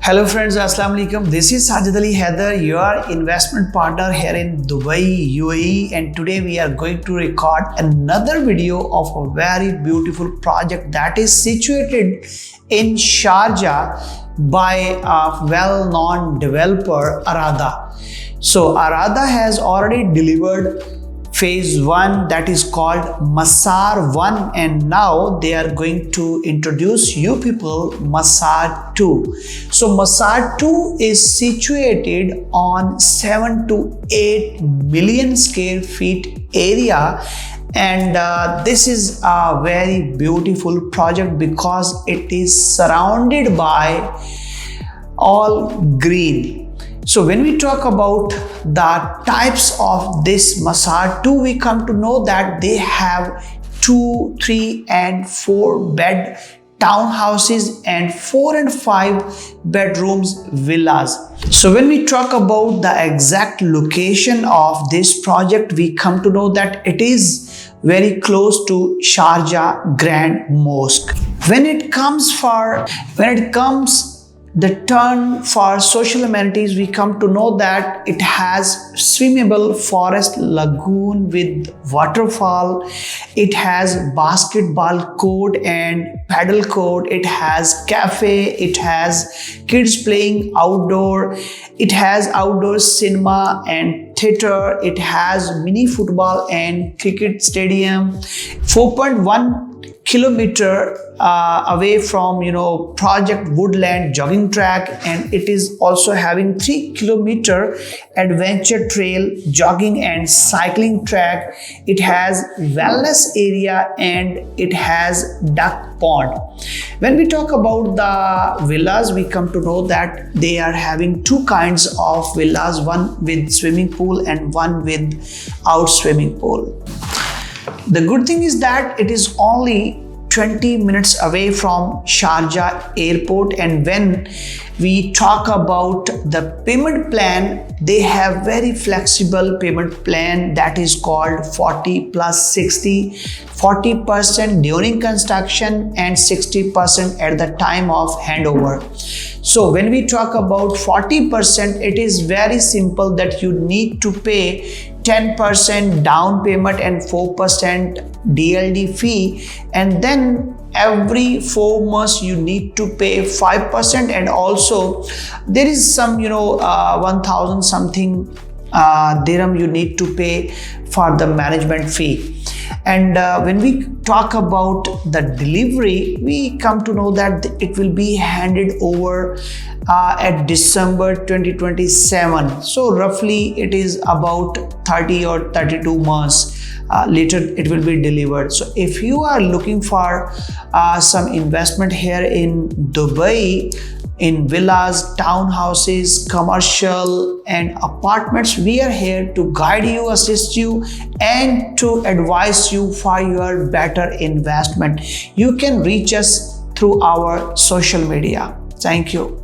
Hello friends, Assalamu alaikum. This is Sajid Ali Haider, your investment partner here in Dubai, UAE, and today we are going to record another video of a very beautiful project that is situated in Sharjah by a well-known developer, Arada. So Arada has already delivered phase 1 that is called MASAR-I, and now they are going to introduce you people MASAR-II. So MASAR-II is situated on 7 to 8 million square feet area, and this is a very beautiful project because it is surrounded by all green. So when we talk about the types of this MASAR-II, we come to know that they have 2, 3 and 4 bed townhouses and 4 and 5 bedrooms villas. So when we talk about the exact location of this project, we come to know that it is very close to Sharjah Grand Mosque. When it comes the turn for social amenities, we come to know that it has swimmable forest lagoon with waterfall, it has basketball court and paddle court, it has cafe, it has kids playing outdoor, it has outdoor cinema and theater, it has mini football and cricket stadium, 4.1 kilometer away from project woodland jogging track, and it is also having 3 kilometer adventure trail jogging and cycling track. It has wellness area and it has duck pond. When we talk about the villas, we come to know that they are having 2 kinds of villas, one with swimming pool and one without swimming pool. The good thing is that it is only 20 minutes away from Sharjah airport, and when we talk about the payment plan, they have very flexible payment plan that is called 40 plus 60, 40% during construction and 60% at the time of handover. So when we talk about 40%, it is very simple that you need to pay 10% down payment and 4% DLD fee, and then every 4 months you need to pay 5%, and also there is some 1000 something dirham you need to pay for the management fee. And when we talk about the delivery, we come to know that it will be handed over at December 2027. So roughly it is about 30 or 32 months later it will be delivered. So if you are looking for some investment here in Dubai, in villas, townhouses, commercial and apartments, we are here to guide you, assist you and to advise you for your better investment. You can reach us through our social media. Thank you.